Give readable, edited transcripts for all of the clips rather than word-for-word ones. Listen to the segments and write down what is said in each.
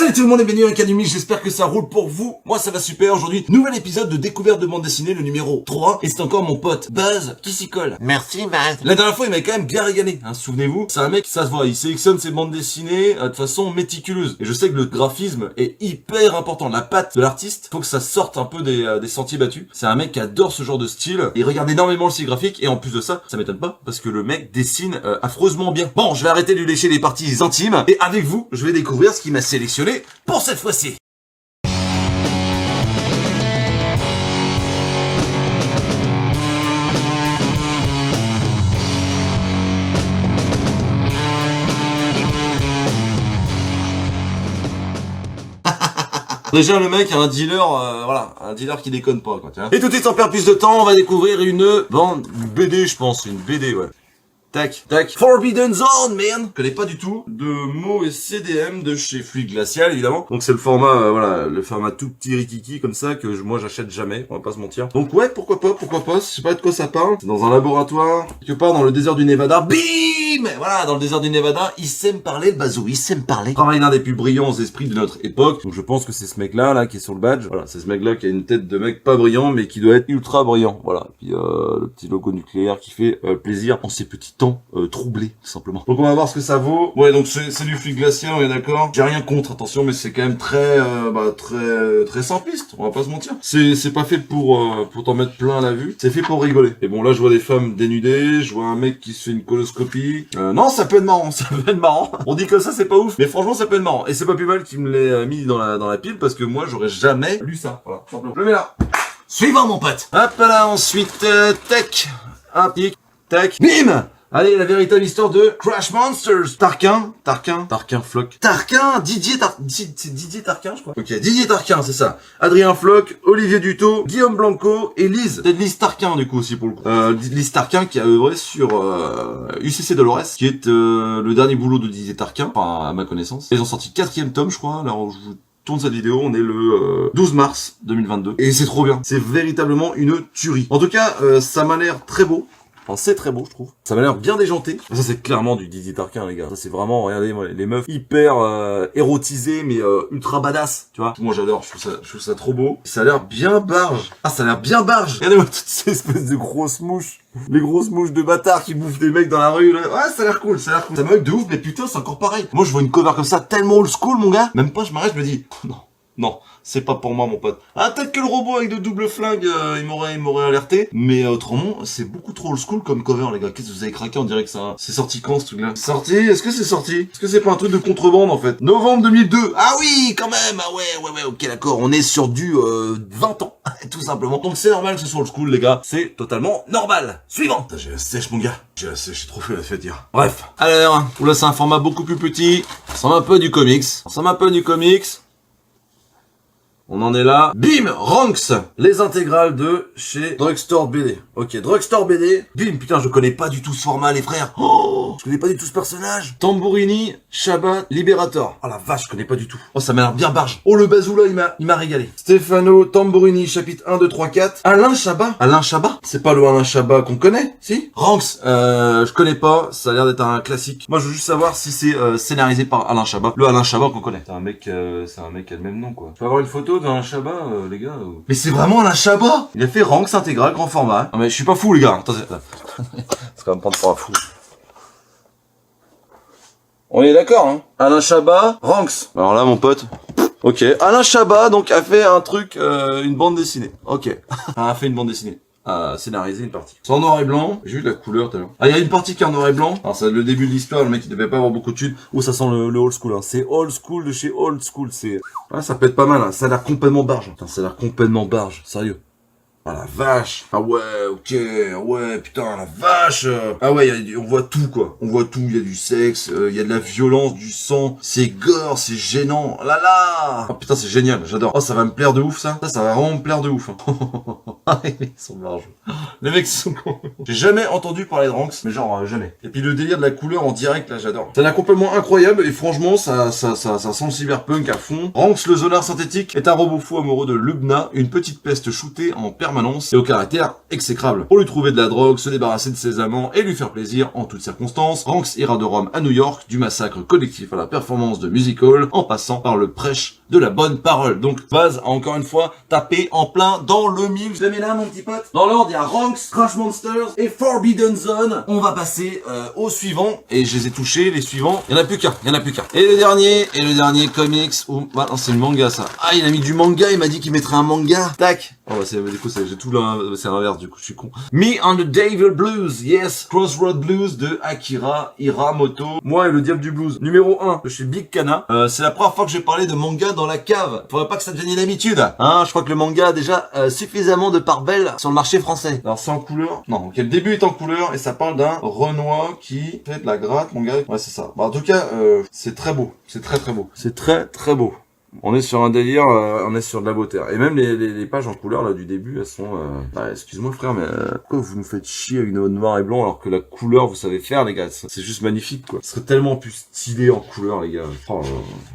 Salut tout le monde et bienvenue à l'Académie, j'espère que ça roule pour vous. Moi ça va super aujourd'hui. Nouvel épisode de découverte de bande dessinée, le numéro 3. Et c'est encore mon pote Buzz qui s'y colle. Merci Buzz. La dernière fois il m'avait quand même bien régalé, hein, souvenez-vous. C'est un mec, ça se voit, il sélectionne ses bandes dessinées de façon méticuleuse. Et je sais que le graphisme est hyper important. La patte de l'artiste, faut que ça sorte un peu des sentiers battus. C'est un mec qui adore ce genre de style. Il regarde énormément le style graphique et en plus de ça, ça m'étonne pas parce que le mec dessine affreusement bien. Bon, je vais arrêter de lui lécher les parties intimes et avec vous, je vais découvrir ce qu'il m'a sélectionné pour cette fois-ci. Déjà le mec a un dealer, voilà, un dealer qui déconne pas quoi, tiens. Et tout de suite sans perdre plus de temps, on va découvrir une bande, une BD je pense, une BD ouais. Tac, tac. Forbidden Zone, man. Je connais pas du tout. De mots et CDM de chez Fluide Glacial, évidemment. Donc c'est le format, voilà, le format tout petit rikiki comme ça que moi j'achète jamais. On va pas se mentir. Donc ouais, pourquoi pas. Je sais pas de quoi ça parle. C'est dans un laboratoire, quelque part dans le désert du Nevada. Bim! Voilà, dans le désert du Nevada, il sait me parler, le bazou, il sait me parler. Travaille l'un des plus brillants esprits de notre époque. Donc je pense que c'est ce mec-là, là, qui est sur le badge. Voilà, c'est ce mec-là qui a une tête de mec pas brillant, mais qui doit être ultra brillant. Voilà. Puis le petit logo nucléaire qui fait plaisir en ces petits temps troublé tout simplement. Donc on va voir ce que ça vaut. Ouais, donc c'est du Fluide Glacial, on est d'accord. J'ai rien contre, attention, mais c'est quand même très très simpliste, on va pas se mentir. C'est pas fait pour t'en mettre plein à la vue, c'est fait pour rigoler. Et bon là je vois des femmes dénudées, je vois un mec qui se fait une coloscopie. Non, ça peut être marrant, ça peut être marrant. On dit comme ça c'est pas ouf, mais franchement ça peut être marrant. Et c'est pas plus mal qu'il me l'ait mis dans la pile parce que moi j'aurais jamais lu ça. Voilà, simplement. Je le mets là. Suivant mon pote. Hop là, ensuite tac, un pic, tac, bim. Allez, la véritable histoire de Crash Monsters. Tarquin Floch. C'est Didier Tarquin, je crois. Ok, Didier Tarquin, c'est ça. Adrien Floch, Olivier Dutot, Guillaume Blanco et Lise. Peut-être Lise Tarquin, du coup, aussi, pour le coup. Lise Tarquin qui a œuvré sur UCC Dolores, qui est le dernier boulot de Didier Tarquin, enfin, à ma connaissance. Ils ont sorti 4e tome, je crois. Là, je vous tourne cette vidéo, on est le 12 mars 2022. Et c'est trop bien. C'est véritablement une tuerie. En tout cas, ça m'a l'air très beau. Enfin, c'est très beau, je trouve. Ça m'a l'air bien déjanté. Ça, c'est clairement du Didier Tarquin, les gars. Ça, c'est vraiment, regardez, moi, les meufs hyper érotisées, mais ultra badass, tu vois. Moi, j'adore. Je trouve ça trop beau. Ça a l'air bien barge. Ah, ça a l'air bien barge. Regardez-moi toutes ces espèces de grosses mouches. Les grosses mouches de bâtards qui bouffent des mecs dans la rue, là. Ouais, ça a l'air cool, ça a l'air cool. Ça me de ouf, mais putain, c'est encore pareil. Moi, je vois une cover comme ça, tellement old school, mon gars. Même pas, je m'arrête, je me dis, non, c'est pas pour moi, mon pote. Ah, peut-être que le robot avec de double flingue, il m'aurait alerté. Mais autrement, c'est beaucoup trop old school comme cover, les gars. Qu'est-ce que vous avez craqué? On dirait que ça, c'est sorti quand, ce truc-là? Sorti? Est-ce que c'est sorti? Est-ce que c'est pas un truc de contrebande, en fait? Novembre 2002. Ah oui, quand même. Ah ouais, ok, d'accord. On est sur du 20 ans, tout simplement. Donc c'est normal que ce soit old school, les gars. C'est totalement normal. Suivant. J'ai la sèche, mon gars. J'ai la sèche, j'ai trop fait la fête hier. Bref. Alors, là, c'est un format beaucoup plus petit. Ça ressemble un peu du comics. On en est là. Bim, Ranks, les intégrales de chez Drugstore BD. Ok, Drugstore BD. Bim, putain, je connais pas du tout ce format, les frères. Oh, je connais pas du tout ce personnage. Tambourini, Shabbat, Liberator. Oh la vache, je connais pas du tout. Oh, ça m'a l'air bien barge. Oh, le bazou là, il m'a régalé. Stefano Tambourini, chapitre 1, 2, 3, 4. Alain Chabat. C'est pas le Alain Chabat qu'on connaît, si? Ranks, je connais pas. Ça a l'air d'être un classique. Moi, je veux juste savoir si c'est scénarisé par Alain Chabat. Le Alain Chabat qu'on connaît. C'est un mec qui a le même nom, quoi. Je peux avoir une photo d'un Chabat, les gars. Mais c'est vraiment Alain Chabat. Il a fait Ranks intégral, grand format. Non mais je suis pas fou, les gars. Attends. C'est quand même pas pour un fou. On est d'accord, hein. Alain Chabat, Ranks. Alors là, mon pote. Ok. Alain Chabat, donc, a fait un truc, une bande dessinée. Ok. A fait une bande dessinée. À scénariser une partie. C'est en noir et blanc. J'ai vu de la couleur tout à l'heure. Ah, il y a une partie qui est en noir et blanc. Alors, c'est le début de l'histoire. Le mec, il devait pas avoir beaucoup de thunes. Oh, ça sent le old school, hein. C'est old school de chez old school. Ah, ça peut être pas mal, hein. Ça a l'air complètement barge. Putain, ça a l'air complètement barge. Sérieux. Ah, la vache. Ah ouais, ok. Ouais, putain, la vache. Ah ouais, on voit tout, quoi. On voit tout. Il y a du sexe, il y a de la violence, du sang. C'est gore, c'est gênant. Oh là là. Oh putain, c'est génial. J'adore. Oh, ça va me plaire de ouf, ça. Ça va vraiment me plaire de ouf, hein. Ah, ils sont marrants. Les mecs sont cons. J'ai jamais entendu parler de Ranks, mais genre jamais. Et puis le délire de la couleur en direct, là, j'adore. Ça a l'air complètement incroyable et franchement, ça sent le cyberpunk à fond. Ranks, le zonard synthétique, est un robot fou amoureux de Lubna, une petite peste shootée en permanence et au caractère exécrable. Pour lui trouver de la drogue, se débarrasser de ses amants et lui faire plaisir en toutes circonstances, Ranks ira de Rome à New York, du massacre collectif à la performance de music hall, en passant par le prêche de la bonne parole. Donc, base a encore une fois tapé en plein dans le mille. Je le mets là, mon petit pote. Dans l'ordre, il y a Ranks, Crash Monsters et Forbidden Zone. On va passer au suivant. Et je les ai touchés, les suivants. Il y en a plus qu'un, Et le dernier comics. Oh, bah, non, c'est le manga, ça. Ah, il a mis du manga, il m'a dit qu'il mettrait un manga. Tac. Oh, bah, du coup, j'ai tout c'est l'inverse, du coup, je suis con. Me and the Devil Blues, yes. Crossroad Blues de Akira Hiramoto. Moi et le diable du blues. Numéro 1, de chez Big Kana. C'est la première fois que j'ai parlé de manga dans la cave. Faudrait pas que ça devienne une habitude. Hein, je crois que le manga a déjà suffisamment de part belle sur le marché français. Alors, c'est en couleur. Non, ok, le début est en couleur et ça parle d'un Renoir qui fait de la gratte, mon gars. Ouais, c'est ça. Bah, en tout cas, c'est très beau. C'est très très beau. C'est très très beau. On est sur un délire, on est sur de la beauté. Et même les pages en couleur là du début, elles sont... Bah, excuse-moi frère, mais pourquoi vous nous faites chier avec nos noir et blanc alors que la couleur vous savez faire les gars? C'est juste magnifique quoi. Ce serait tellement plus stylé en couleur les gars. Oh,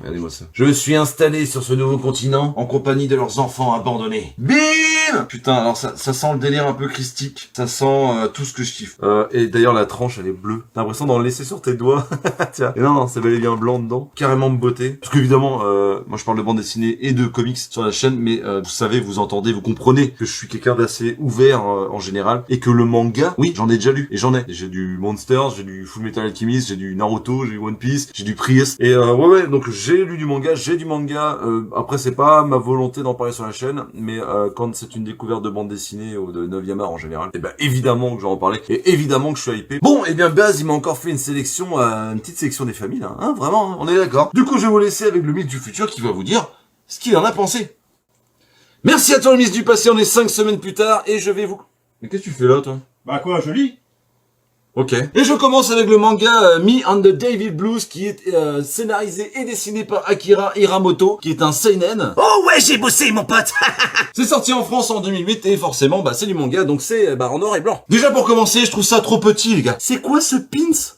regardez-moi ça. Je me suis installé sur ce nouveau continent en compagnie de leurs enfants abandonnés. Bim! Putain, alors ça sent le délire un peu christique. Ça sent tout ce que je kiffe. Et d'ailleurs la tranche elle est bleue. T'as l'impression d'en laisser sur tes doigts. Tiens. Et non, c'est bel et bien blanc dedans. Carrément de beauté. Parce qu'évidemment, moi je parle de bande dessinée et de comics sur la chaîne, mais vous savez, vous entendez, vous comprenez que je suis quelqu'un d'assez ouvert en général, et que le manga, oui, j'en ai déjà lu, et j'en ai. J'ai du Monsters, j'ai du Full Metal Alchemist, j'ai du Naruto, j'ai du One Piece, j'ai du Priest, et ouais, donc j'ai lu du manga, après c'est pas ma volonté d'en parler sur la chaîne, mais quand c'est une découverte de bande dessinée ou de 9e art en général, et ben évidemment que j'en parler, et évidemment que je suis hypé. Bon, et bien Baz, il m'a encore fait une sélection, une petite sélection des familles, là, hein, vraiment, hein, on est d'accord. Du coup, je vais vous laisser avec le mythe du futur qui va vous dire ce qu'il en a pensé. Merci à toi le Miss du passé, on est 5 semaines plus tard et je vais vous... Mais qu'est-ce que tu fais là toi? Bah quoi, je lis. Ok. Et je commence avec le manga Me and the Devil Blues qui est scénarisé et dessiné par Akira Hiramoto, qui est un seinen. Oh ouais, j'ai bossé mon pote. C'est sorti en France en 2008 et forcément c'est du manga donc c'est en noir et blanc. Déjà pour commencer, je trouve ça trop petit les gars. C'est quoi ce pins?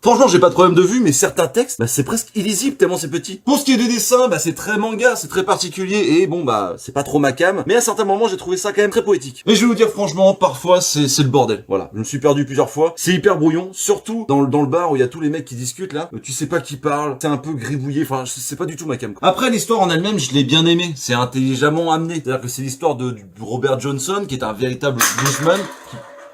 Franchement, j'ai pas de problème de vue, mais certains textes, c'est presque illisible tellement c'est petit. Pour ce qui est des dessins, c'est très manga, c'est très particulier, et bon, c'est pas trop ma cam, mais à certains moments, j'ai trouvé ça quand même très poétique. Mais je vais vous dire franchement, parfois, c'est le bordel, voilà. Je me suis perdu plusieurs fois, c'est hyper brouillon, surtout dans le bar où il y a tous les mecs qui discutent, là, tu sais pas qui parle, c'est un peu gribouillé, enfin, c'est pas du tout ma cam. Après, l'histoire en elle-même, je l'ai bien aimée, c'est intelligemment amené, c'est-à-dire que c'est l'histoire de Robert Johnson, qui est un véritable bluesman,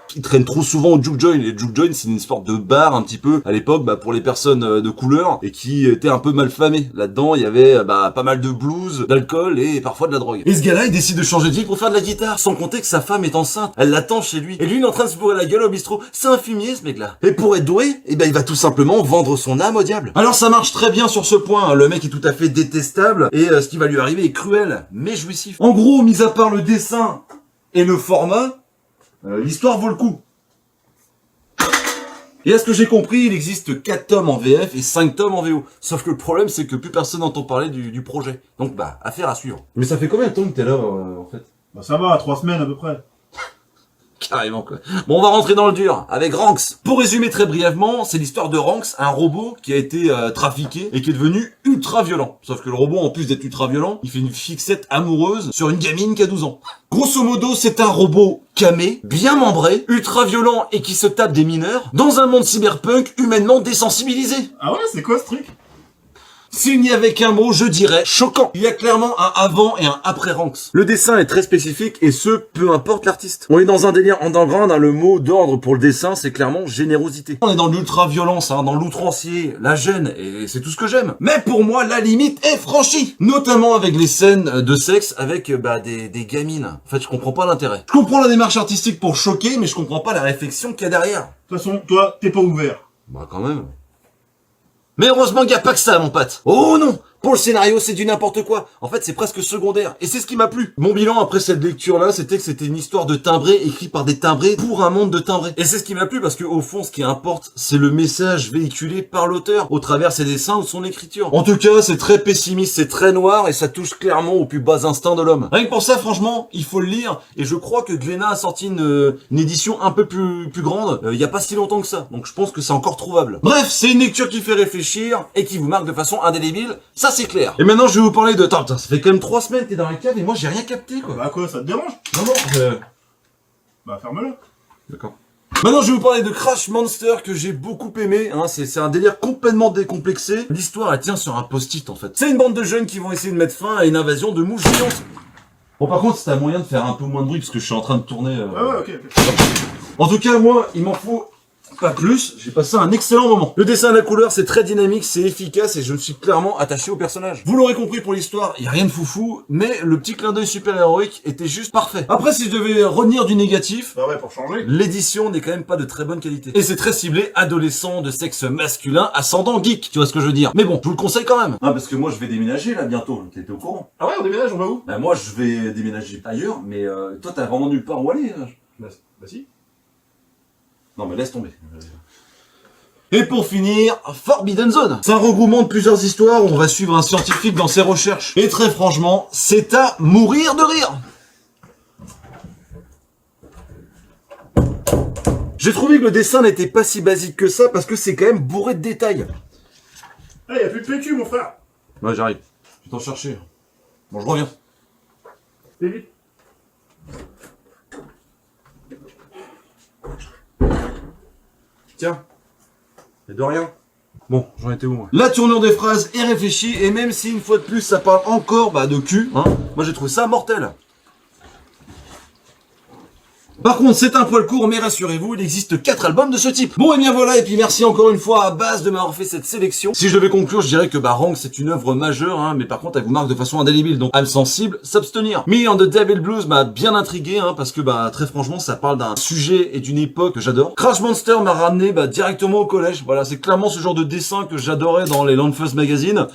qui traîne trop souvent au Juke Joint. Et Juke Joint, c'est une sorte de bar un petit peu à l'époque pour les personnes de couleur et qui était un peu mal famé. Là-dedans, il y avait pas mal de blues, d'alcool et parfois de la drogue. Et ce gars-là, il décide de changer de vie pour faire de la guitare, sans compter que sa femme est enceinte. Elle l'attend chez lui. Et lui, il est en train de se bourrer la gueule au bistrot. C'est un fumier, ce mec-là. Et pour être doué, il va tout simplement vendre son âme au diable. Alors ça marche très bien sur ce point. Le mec est tout à fait détestable et ce qui va lui arriver est cruel, mais jouissif. En gros, mis à part le dessin et le format, l'histoire vaut le coup. Et à ce que j'ai compris, il existe 4 tomes en VF et 5 tomes en VO. Sauf que le problème, c'est que plus personne n'entend parler du projet. Donc affaire à suivre. Mais ça fait combien de temps que t'es là, en fait? Bah ça va, 3 semaines à peu près. Carrément quoi. Bon, on va rentrer dans le dur avec Ranks. Pour résumer très brièvement, c'est l'histoire de Ranks, un robot qui a été trafiqué et qui est devenu ultra violent. Sauf que le robot, en plus d'être ultra violent, il fait une fixette amoureuse sur une gamine qui a 12 ans. Grosso modo, c'est un robot camé, bien membré, ultra violent et qui se tape des mineurs dans un monde cyberpunk humainement désensibilisé. Ah ouais, c'est quoi ce truc? S'il n'y avait qu'un mot, je dirais choquant. Il y a clairement un avant et un après Ranks. Le dessin est très spécifique et ce, peu importe l'artiste. On est dans un délire underground, le mot d'ordre pour le dessin, c'est clairement générosité. On est dans l'ultra-violence, dans l'outrancier, la gêne, et c'est tout ce que j'aime. Mais pour moi, la limite est franchie. Notamment avec les scènes de sexe avec des gamines. En fait, je comprends pas l'intérêt. Je comprends la démarche artistique pour choquer, mais je comprends pas la réflexion qu'il y a derrière. De toute façon, toi, t'es pas ouvert. Bah quand même. Mais heureusement qu'il n'y a pas que ça, mon pote. Oh non! Pour le scénario, c'est du n'importe quoi. En fait, c'est presque secondaire. Et c'est ce qui m'a plu. Mon bilan après cette lecture-là, c'était que c'était une histoire de timbré écrite par des timbrés pour un monde de timbrés. Et c'est ce qui m'a plu parce que au fond, ce qui importe, c'est le message véhiculé par l'auteur au travers ses dessins ou son écriture. En tout cas, c'est très pessimiste, c'est très noir et ça touche clairement aux plus bas instincts de l'homme. Rien que pour ça, franchement, il faut le lire. Et je crois que Glénat a sorti une édition un peu plus grande il y a pas si longtemps que ça. Donc je pense que c'est encore trouvable. Bref, c'est une lecture qui fait réfléchir et qui vous marque de façon indélébile. Ça, c'est clair. Et maintenant, je vais vous parler de... Attends, ça fait quand même 3 semaines que t'es dans la cave et moi, j'ai rien capté, quoi. Bah quoi, ça te dérange? Non. Bah ferme-le. D'accord. Maintenant, je vais vous parler de Crash Monster que j'ai beaucoup aimé. Hein. C'est un délire complètement décomplexé. L'histoire, elle tient sur un post-it, en fait. C'est une bande de jeunes qui vont essayer de mettre fin à une invasion de mouches géantes. Bon, par contre, c'est un moyen de faire un peu moins de bruit parce que je suis en train de tourner. Ouais, ok. En tout cas, moi, il m'en faut pas plus. J'ai passé un excellent moment. Le dessin à la couleur, c'est très dynamique, c'est efficace et je me suis clairement attaché au personnage. Vous l'aurez compris pour l'histoire, il y a rien de foufou, mais le petit clin d'œil super-héroïque était juste parfait. Après, si je devais retenir du négatif, Bah ouais, pour changer. l'édition n'est quand même pas de très bonne qualité. Et c'est très ciblé adolescent de sexe masculin ascendant geek, tu vois ce que je veux dire. Mais bon, je vous le conseille quand même. Ah, parce que moi, je vais déménager là bientôt, t'étais au courant. Ah ouais, on déménage, on va où? Bah, moi, je vais déménager ailleurs, mais toi, t'as vraiment nulle part où aller. Bah si. Non, mais laisse tomber. Et pour finir, Forbidden Zone. C'est un regroupement de plusieurs histoires où on va suivre un scientifique dans ses recherches. Et très franchement, c'est à mourir de rire. J'ai trouvé que le dessin n'était pas si basique que ça parce que c'est quand même bourré de détails. Ah, y'a plus de PQ, mon frère. Ouais, j'arrive. Je vais t'en chercher. Bon, je reviens. Fais vite. Tiens. Et de rien. Bon, j'en étais où moi? La tournure des phrases est réfléchie et même si une fois de plus ça parle encore de cul, hein, moi j'ai trouvé ça mortel. Par contre, c'est un poil court, mais rassurez-vous, il existe 4 albums de ce type. Bon, et bien voilà, et puis merci encore une fois à Baz de m'avoir fait cette sélection. Si je devais conclure, je dirais que Rank, c'est une œuvre majeure, hein, mais par contre, elle vous marque de façon indélébile, donc âme sensible, s'abstenir. Me and the Devil Blues m'a bien intrigué, hein, parce que, très franchement, ça parle d'un sujet et d'une époque que j'adore. Crash Monster m'a ramené, directement au collège. Voilà, c'est clairement ce genre de dessin que j'adorais dans les Landfuss magazines.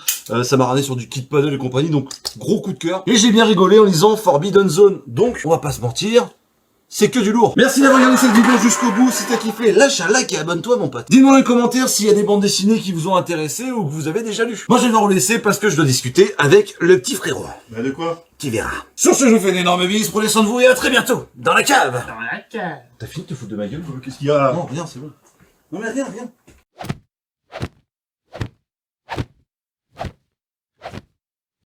Ça m'a ramené sur du Kid Paddle et compagnie, donc gros coup de cœur. Et j'ai bien rigolé en lisant Forbidden Zone. Donc, on va pas se mentir, c'est que du lourd. Merci d'avoir regardé cette vidéo jusqu'au bout. Si t'as kiffé, lâche un like et abonne-toi, mon pote. Dis-moi dans les commentaires s'il y a des bandes dessinées qui vous ont intéressé ou que vous avez déjà lu. Moi, je vais devoir vous laisser parce que je dois discuter avec le petit frérot. Bah de quoi? Qui verra. Sur ce, je vous fais d'énormes bises. Prenez soin de vous et à très bientôt. Dans la cave. Dans la cave. T'as fini de te foutre de ma gueule? Qu'est-ce qu'il y a là? Non, rien, c'est bon. Non, mais rien.